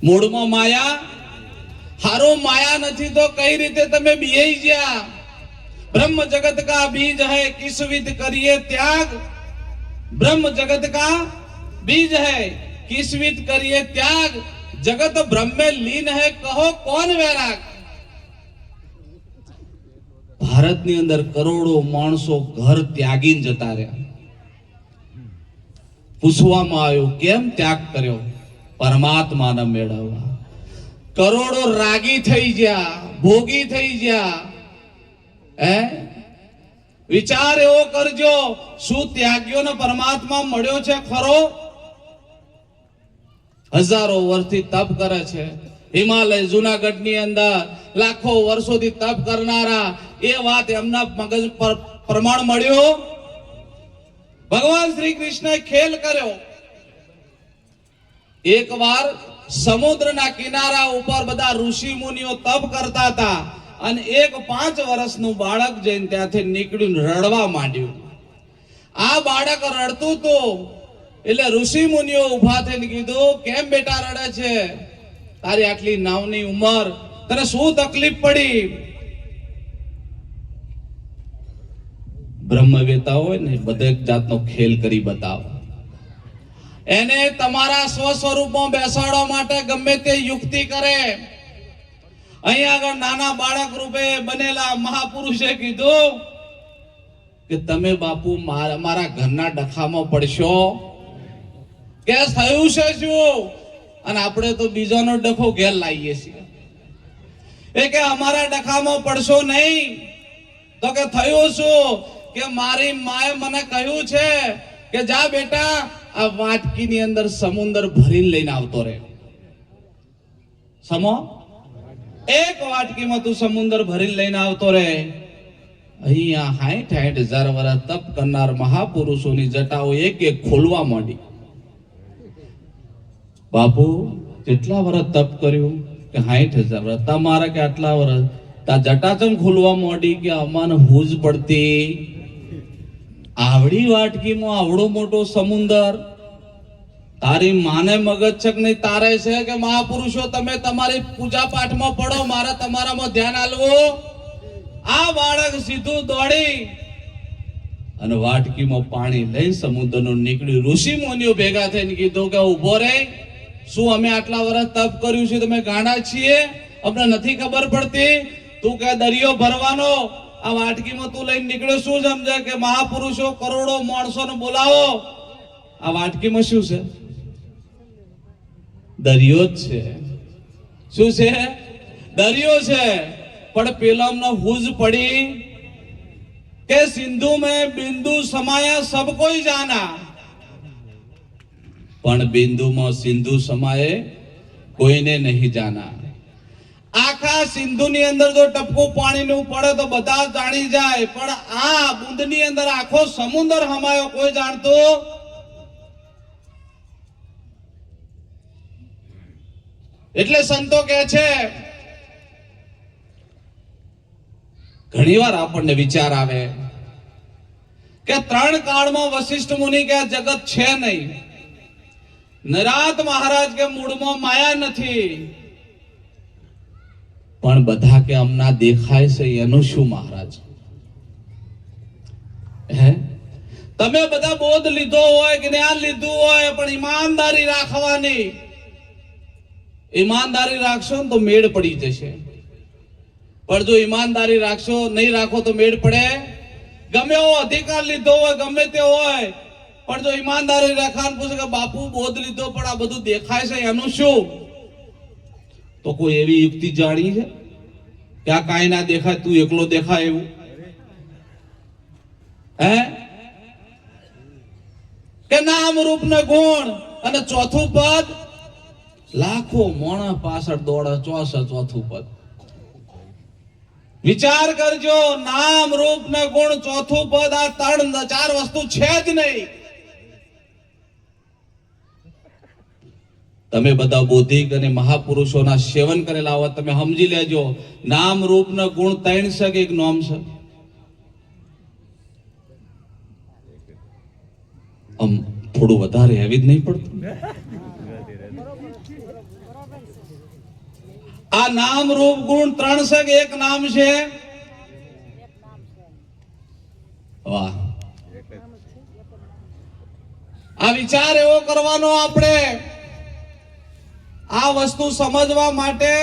મૂળમાં માયા હારો માયા નથી તો કઈ રીતે તમે બીઈ ગયા? બ્રહ્મ જગત કા બીજ है किस विध करिए त्याग। ब्रह्म जगत का बीज है किस विध करिए त्याग। जगत ब्रह्म में लीन है कहो कौन वैराग। ભારતની અંદર કરોડો માણસો ઘર ત્યાગીને જતા રહ્યા. પૂછવામાં આવ્યું કેમ ત્યાગ કર્યો? પરમાત્માને મેળવવા. કરોડો રાગી થઈ ગયા, ભોગી થઈ ગયા. વિચાર એવો કરજો, શું ત્યાગીઓને પરમાત્મા મળ્યો છે ખરો? હજારો વર્ષથી તપ કરે છે. હિમાલય જુનાગઢની અંદર લાખો વર્ષોથી તપ કરનારા એ વાત એમના મગજ પર પ્રમાણ મળ્યો? ભગવાન શ્રી કૃષ્ણએ ખેલ કર્યો. એક વાર સમુદ્રના કિનારા ઉપર બધા ઋષિ મુનિઓ તપ કરતા હતા અને એક 5 વર્ષનું બાળક જઈને ત્યાંથી નીકળ્યું રડવા માંડ્યું. આ બાળક રડતું હતું એટલે ઋષિ મુનિઓ ઉભા થઈને કીધું, કેમ બેટા રડે છે? તારી આટલી નાની ઉંમર, તને શું તકલીફ પડી? બ્રહ્મવેતા હોય ને બધે જાતનો ખેલ કરી બતાવો. એને તમારા સ્વ સ્વરૂપમાં બેસાડવા માટે ગમે તે યુક્તિ કરે. અહીંયા આગળ નાના બાળક રૂપે બનેલા મહાપુરુષે કીધું કે તમે બાપુ મારા ઘરના ડખામાં પડશો કે થયું છે શું? અને આપણે તો બીજાનો ડખો ઘેર લાવીએ છીએ. એ કે અમારા ડખામાં પડશો નહીં. તો કે થયું શું? કે મારી માએ મને કહ્યું છે કે જા બેટા આ વાટકીની અંદર સમુદ્ર ભરીને લઈને આવતો રહે. સમો એક વાટકીમાં તું સમુદ્ર ભરીને લઈને આવતો રહે. અહીંયા 60,000 વર્ષ તપ કરનાર મહાપુરુષોની જટાઓ એક એક ખોલવા માંડી. બાપુ કેટલા વર્ષ તપ કર્યું? કે 60,000 વર્ષ. તમારા કે આટલા વર્ષ. તા જટા ચમ ખોલવા માંડી? કે અમાને હુજ પડતી. આવડી વાટકીમાં આવડો મોટો સમુદ્ર. તારી માને મગજ છે કે નહીં? તારે છે કે મહાપુરુષો તમે તમારી પૂજા પાઠમાં પડો, મારે તમારામાં ધ્યાન આલવું. આ બાળક સીધું દોડી અને વાટકીમાં પાણી લઈને સમુદ્રનું નીકળ્યું. ઋષિ મુનિઓ ભેગા થઈને કીધું કે ઉભો રે, શું અમે આટલા વર્ષ તપ કર્યું છે તમે ગાંડા છીએ? અમને નથી ખબર પડતી? તું કે દરિયો ભરવાનો, આ વાટકીમાં તું લઈને નીકળ્યો, શું સમજે? કે મહાપુરુષો કરોડો માણસોને બોલાવો, આ વાટકીમાં શું છે? દરિયો જ છે. શું છે? દરિયો છે. પણ પેલામને હુજ પડી કે સિંધુ મેં બિંદુ સમાયા સબ કોઈ જાના. પણ બિંદુમાં સિંધુ સમાયે કોઈને નહીં જાના. આખા સિંધુની અંદર જો ટપકું પાણીનું પડે તો બધા જાણી જાય, પણ આ બુંદની અંદર આખો સમુદ્ર હમાયો કોઈ જાણતો. એટલે સંતો કહે છે, ઘણીવાર આપણને વિચાર આવે કે 3 કાળમાં વશિષ્ઠ મુનિ કે જગત છે નહીં. નરાત મહારાજ કે મૂળમાં માયા નથી. પણ બધા કે અમના દેખાય છે એનું શું મહારાજ? તમે બધા બોધ લીધો હોય, જ્ઞાન લીધું હોય, પણ ઈમાનદારી રાખવાની. ઈમાનદારી રાખશો ને તો મેળ પડી જશે. પણ જો ઈમાનદારી રાખશો નહીં રાખો તો મેળ પડે? ગમે એવો અધિકાર લીધો હોય, ગમે તે હોય, પણ જો ઈમાનદારી રાખવાનું પૂછે કે બાપુ બોધ લીધો પણ આ બધું દેખાય છે એનું શું? તો કોઈ એવી યુક્તિ જાણી છે કે આ કાંઈ ના દેખાય, તું એકલો દેખાય એવું? કે નામ રૂપ ને ગુણ અને ચોથું પદ. લાખો મોણા પાછળ દોડે, ચોથું પદ. વિચાર કરજો, નામ રૂપ ને ગુણ ચોથું પદ, આ 3-4 વસ્તુ છે જ નહીં. તમે બધા બૌદ્ધિક અને મહાપુરુષોના સેવન કરેલા હોત, તમે સમજી લેજો નામ રૂપ ને ગુણ 3 છે કે એક નામ છે? થોડું વધારે હેવી જ નહીં પડતું? આ નામ રૂપ ગુણ ત્રણ છે કે એક નામ છે? વાહ. આ વિચાર એવો કરવાનો આપણે આ વસ્તુ સમજવા માટે